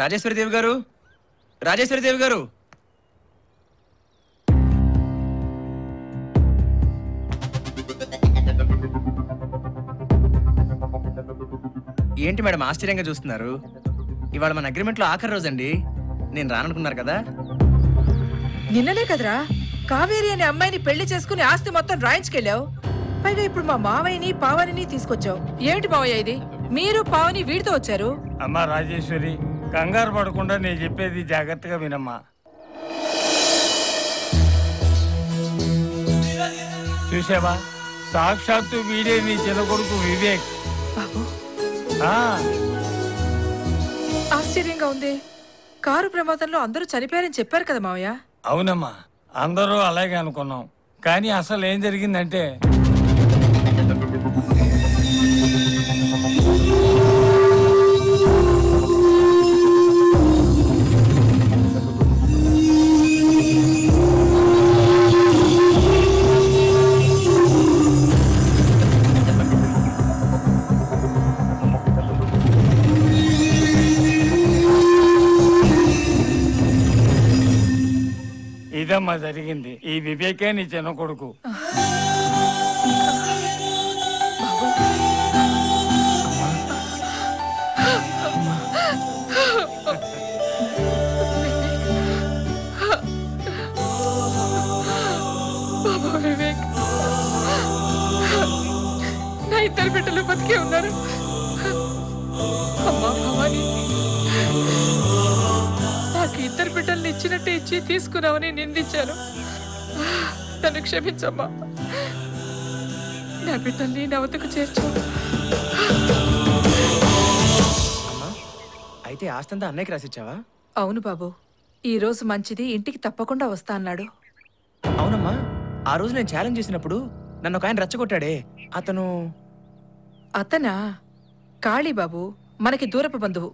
రాజేశ్వరి దేవి గారు, రాజేశ్వరి దేవి గారు. ఏంటి మేడం ఆశ్చర్యంగా చూస్తున్నారు? ఇవాళ మన అగ్రిమెంట్లో ఆఖరి రోజండి. నేను రాననుకున్నారు కదా. నిన్ననే కదరా కావేరి అనే అమ్మాయిని పెళ్లి చేసుకుని ఆస్తి మొత్తం రాయించుకెళ్ళావు. పైగా ఇప్పుడు మా మావయ్యని పావనిని తీసుకొచ్చావు. ఏమిటి మావయ్య ఇది? మీరు పావని వీడితో వచ్చారు. అమ్మా రాజేశ్వరి, కంగారు పడకుండా నేను చెప్పేది జాగ్రత్తగా వినమ్మా. చూసావా, సాక్షాత్తు వీడే నీ చిన్న కొడుకు వివేక్. బాబు ఆశ్చర్యంగా ఉంది. కారు ప్రమాదంలో అందరూ చనిపోయారని చెప్పారు కదా మావయ్య. అవునమ్మా, అందరూ అలాగే అనుకున్నాం. కానీ అసలు ఏం జరిగిందంటే ఇదమ్మా జరిగింది. ఈ వివేకే నీ చిన్న కొడుకు. వివేక్, నా ఇద్దరు బిడ్డలు బతికే ఉన్నారు. అమ్మా భవాని, నాకు ఇద్దరు బిడ్డల్ని ఇచ్చినట్టు ఇచ్చి తీసుకున్నావని నిందించాను. నన్ను క్షమించమ్మా. నా బిడ్డల్ని నా వద్దకు చేర్చు. అయితే ఆస్తంతా అన్నయ్యకి రాసిచ్చావా? అవును బాబు, ఈ రోజు మంచిది, ఇంటికి తప్పకుండా వస్తా అన్నాడు. అవునమ్మా, ఆ రోజు నేను ఛాలెంజ్ చేసినప్పుడు నన్ను ఒక ఆయన రెచ్చగొట్టాడే, అతనా? కాళీబాబు, మనకి దూరపు బంధువు.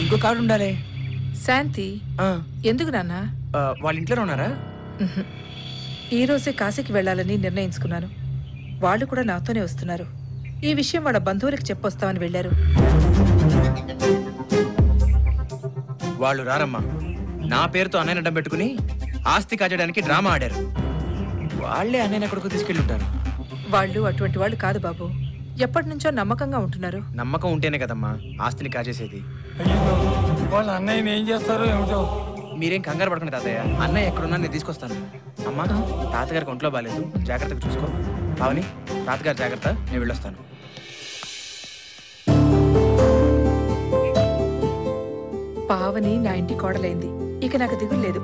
ఇంకో కార్డు ఉండాలి. శాంతి. ఎందుకు నాన్న? వాళ్ళ ఇంట్లో ఉన్నారా? ఈ రోజే కాశీకి వెళ్ళాలని నిర్ణయించుకున్నాను. వాళ్ళు కూడా నాతోనే వస్తున్నారు. ఈ విషయం వాళ్ళ బంధువులకు చెప్పొస్తామని వెళ్ళారు. వాళ్ళు రారమ్మా. నా పేరుతో అన్నయ్య అడ్డం పెట్టుకుని ఆస్తి కాజడానికి డ్రామా ఆడారు. వాళ్లే అన్నయ్య ఎక్కడికి తీసుకెళ్ళుంటారు. వాళ్ళు అటువంటి వాళ్ళు కాదు బాబు. ఎప్పటి నుంచో నమ్మకంగా ఉంటున్నారు. నమ్మకం ఉంటేనే కదమ్మా ఆస్తిని కాజేసేది. వాళ్ళ అన్నయ్యని ఏం చేస్తారో ఏమిటో. మీరేం కంగారు పడకండి తాతయ్య, అన్నయ్య ఎక్కడున్నా నేను తీసుకొస్తాను. అమ్మా, తాతగారికి ఒంట్లో బాగాలేదు, జాగ్రత్తగా చూసుకో. పావని, తాతగారు జాగ్రత్త, నేను వెళ్ళొస్తాను. పావని నా ఇంటి కోడలైంది, ఇక నాకు దిగులు లేదు.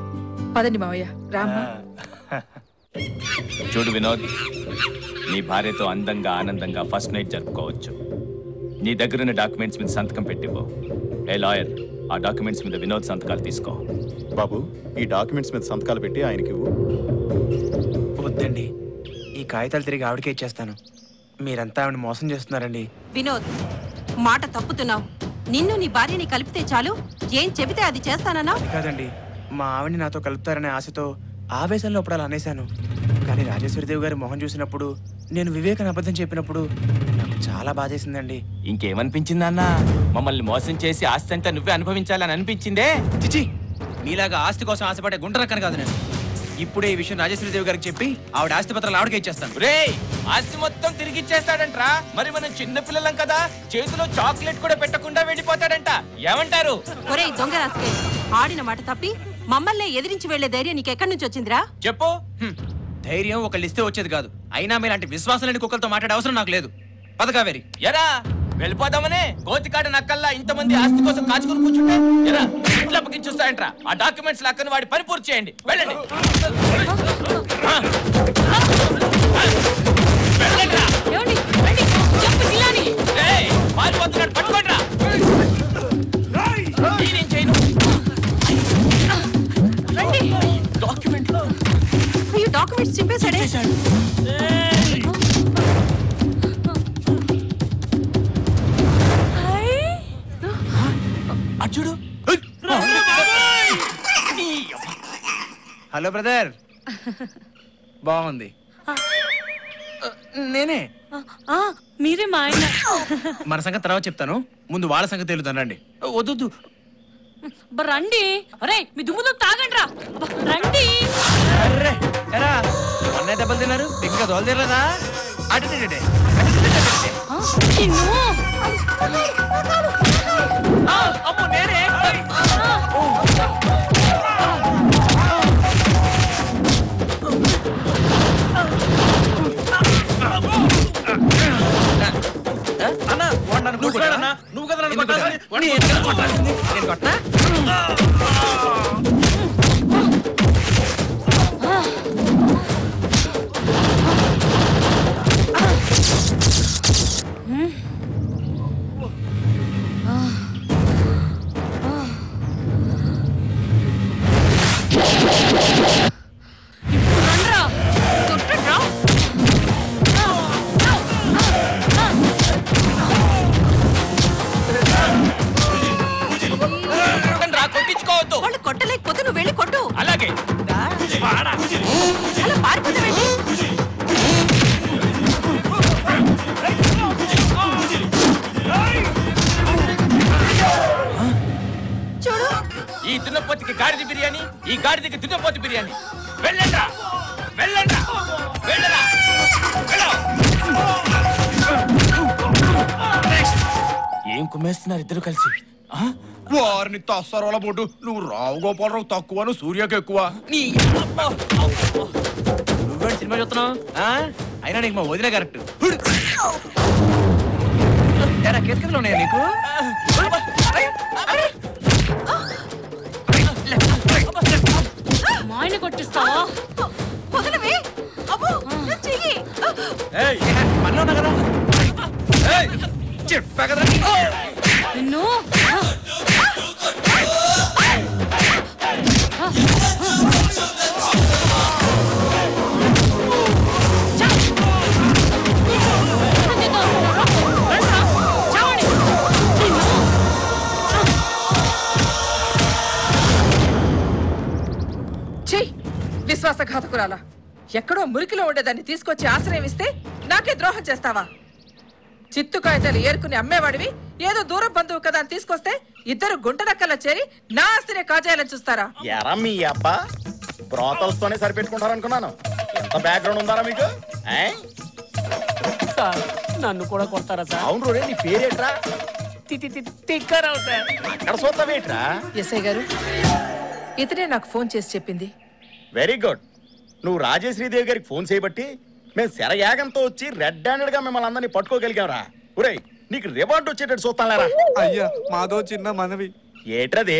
పదండి మావయ్య, రామ్మా. చూడు వినోద్, నీ భార్యతో అందంగా ఆనందంగా ఫస్ట్ నైట్ జరుపుకోవచ్చు. నీ దగ్గరున్న డాక్యుమెంట్స్ మీద సంతకం పెట్టిపో. ఏ లాయర్, ఆ డాక్యుమెంట్స్ మీద వినోద్ సంతకాలు తీసుకో. బాబు, ఈ డాక్యుమెంట్స్ మీద సంతకాలు పెట్టి ఆయనకి వద్దండి, ఈ కాగితాలు తిరిగి ఆవిడకే ఇచ్చేస్తాను. మీరంతా ఆవిడ మోసం చేస్తున్నారండి. వినోద్, మాట తప్పుతున్నావు. నిన్ను నీ భార్యని కలిపితే చాలు, ఏం చెబితే అది చేస్తానన్నా? కాదండి, మా ఆవిడని నాతో కలుపుతారనే ఆశతో ఆవేశంలో అప్పుడు అలా అనేశాను. కానీ రాజేశ్వరిదేవి గారి మొహం చూసినప్పుడు, నేను వివేకని అబద్ధం చెప్పినప్పుడు నాకు చాలా బాధేసిందండి. ఇంకేమనిపించింది అన్న? మమ్మల్ని మోసం చేసి ఆస్తి అంతా నువ్వే అనుభవించాలని అనిపించిందే? చిచి, నీలాగా ఆస్తి కోసం ఆశపడే గుంటరక్కను కాదు నేను. ఇప్పుడే ఈ విషయం రాజేశ్వరిదేవి గారికి చెప్పి ఆవిడ ఆస్తి పత్రాలు ఆవిడకే ఇచ్చేస్తాను. రే, ఆస్తి మొత్తం తిరిగి ఇచ్చేస్తాడంట్రా. మరి మనం చిన్న పిల్లలం కదా, చేతిలో చాక్లెట్ కూడా పెట్టకుండా వెళ్ళిపోతాడంట. ఏమంటారు? ఒరేయ్ దొంగ రాసుకే, ఆడిన మాట తప్పి మమ్మల్ని ఎదిరించి వెళ్లే ధైర్యం నీకెక్కడి నుంచి వచ్చిందిరా? చెప్పు. ధైర్యం ఒకళ్ళు ఇస్తే వచ్చేది కాదు. అయినా మీలాంటి విశ్వాసం లేని కుక్కలతో మాట్లాడే అవసరం నాకు లేదు. పద కావేరి. ఎరా, వెళ్ళిపోదామనే గోతికాడ నక్కల్లా ఇంతమంది ఆస్తి కోసం కాచుకుని కూర్చుంటే ఎరా ఇంట్లో చూస్తాయంట్రా. ఆ డాక్యుమెంట్స్ లక్కని వాడి పని పూర్తి చేయండి. వెళ్ళండి. పారిపోతున్నాడు, పట్టుకోండిరా. నేనేం చేయను. డాక్యుమెంట్స్ చింపేశాడే. అచ్చుడు. హలో బ్రదర్, బాగుంది. నేనే. మీరే మా ఆయన. మన సంగతి తర్వాత చెప్తాను, ముందు వాళ్ళ సంగతి తెలుద్దాను. రండి. వద్దు రండి. అరే మీ దుమ్ముతో తాగండి రా. రండి. అర్రే ఎరా అన్నయ్య దెబ్బలు తిన్నారు, ఇంకా దోలు తిరలేదా? అటే అమ్మో నేనే. అన్న నువ్వు కదా నన్ను కొట్టాల్సింది. నేను కొట్టా? వాళ్ళు కొట్టలేకపోతే నువ్వు వెళ్ళి కొట్టు. అలాగే అలా పారిపోతావేంటి? చూడు, ఈ దున్నపోతికి గాడిద బిర్యానీ, ఈ గాడిదకి దున్నపోతు బిర్యానీ. వెళ్ళండ్రా వెళ్ళండ్రా వెళ్ళరా. ఏం కుమ్మేస్తున్నారు ఇద్దరు కలిసి? వారిని తస్సరోల బొడ్డు, నువ్వు రావు గోపాలరావు తక్కువను సూర్యకి ఎక్కువ. నువ్వేంటి సినిమా చూస్తున్నావు? అయినా నీకు మా వదిలే కరెక్ట్. కితకితలు ఉన్నాయా నీకు? మా ఆయన కొట్టిస్తావా? వదలవే. అబ్బో, నా చెయ్యి. పనిలో ఉన్నా కదా, చెప్పా కదా నిన్ను. చెయ్యి విశ్వాసఘాతకురాలా. ఎక్కడో మురికిలో ఉండేదాన్ని తీసుకొచ్చి ఆశ్రయం ఇస్తే నాకే ద్రోహం చేస్తావా? చిత్తు కాగితాలు ఏరుకుని అమ్మేవాడివి, ఏదో దూరం బంధువు కదా అని తీసుకొస్తే ఇద్దరు గుంటనక్కల్లా చేరి నా ఆస్తినే కాజేయాలని చూస్తారా? ఎరా మీ అబ్బా బ్రోతల్స్ తోనే సరిపెట్టుకుంటారనుకున్నాను. ఎంత బ్యాక్గ్రౌండ్ ఉందారా మీకు? నన్ను కూడా కొడతారా సార్? అవును రే, నీ పేరేట్రా? తిక్కరావు సార్. అక్కడ చూస్తావేట్రా? ఎస్ఐ గారు, ఇతనే నాకు ఫోన్ చేసి చెప్పింది. Very good. నువ్వు రాజేశ్రీదేవి గారికి ఫోన్ చేయబట్టి మేము శరయాగంతో వచ్చి రెడ్ హ్యాండెడ్ గా మిమ్మల్ని అందరినీ పట్టుకోగలిగాంరా. ఒరేయ్, నీకు రివార్డు వచ్చేటట్టు చూస్తానులేరా. అయ్యా మాదో చిన్న మనవి. ఏట్రదే?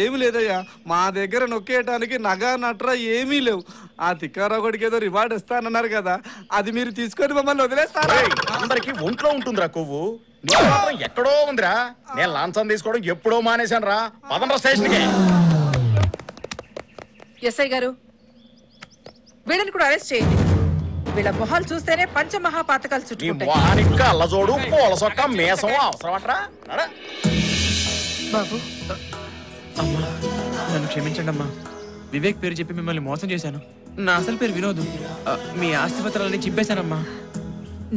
ఏమి లేదయ్యా, మా దగ్గర నొక్కేయటానికి నగా నట్రా ఏమీ లేవు. ఆ తిక్కారావు గడికి ఏదో రివార్డ్ ఇస్తానన్నారు కదా, అది మీరు తీసుకొని మమ్మల్ని వదిలేస్తారా? అందరికి ఒంట్లో ఉంటుందిరా కొవ్వు, నీకు మాత్రం ఎక్కడో ఉందిరా. నేను లంచం తీసుకోవడం ఎప్పుడో మానేశాను రా. పదండ్రా స్టేషన్కి. ఎస్ఐ గారు, వీళ్ళని కూడా అరెస్ట్ చేయండి. వీళ్ళ మొహాలు చూస్తేనే పంచమహాపాతకాలు నీ చుట్టుకుంటాయి. మొహానికి అల్లజోడు, పూల సొక్క, మేసం అవసరమట్రా. బాబు, అమ్మా నన్ను క్షమించండి అమ్మా. వివేక్ పేరు చెప్పి మిమ్మల్ని మోసం చేశాను. నా అసలు పేరు వినోద్. మీ ఆస్తి పత్రాలని చింపేశానమ్మా.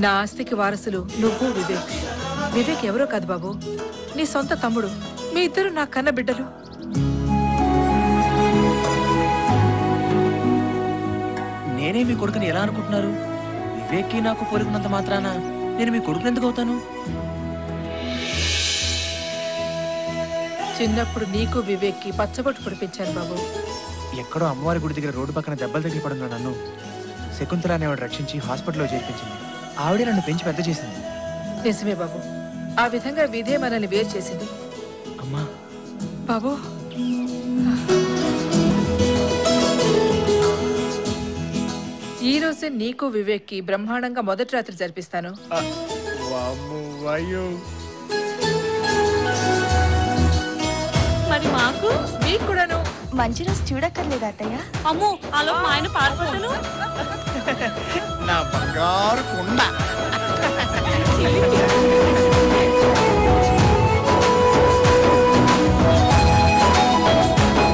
నా ఆస్తికి వారసులు నువ్వు వివేక్. వివేక్ ఎవరో కాదు బాబు, నీ సొంత తమ్ముడు. మీ ఇద్దరు నా కన్న బిడ్డలు. నేనే మీ కొడుకుని ఎలా అనుకుంటున్నారు? వివేక్కి నాకు పోలికున్నంత మాత్రాన నేను మీ కొడుకుని ఎందుకు అవుతాను? చిన్నప్పుడు నీకు వివేక్కి పచ్చబొట్టు పొడిపించాను బాబు. ఎక్కడో అమ్మవారి గుడి దగ్గర రోడ్డు పక్కన దెబ్బలు తగిలి పడున్న నన్ను శకుంతల అనేవాడు రక్షించి హాస్పిటల్లో చేర్పించింది. ఆవిడే నన్ను పెంచి పెద్ద చేసింది. నిజమే బాబు, ఆ విధంగా విధే మనల్ని వేరు చేసింది. అమ్మా బాబు, ఈ రోజే నీకు వివేక్కి బ్రహ్మాండంగా మొదటి రాత్రి జరిపిస్తాను. మరి మాకు మీకు కూడాను. మంచి రోజు చూడక్కర్లేదు అత్తయ్య. అమ్మో అలా మా ఆయన పారిపోతాను. నా బంగారు కొండ.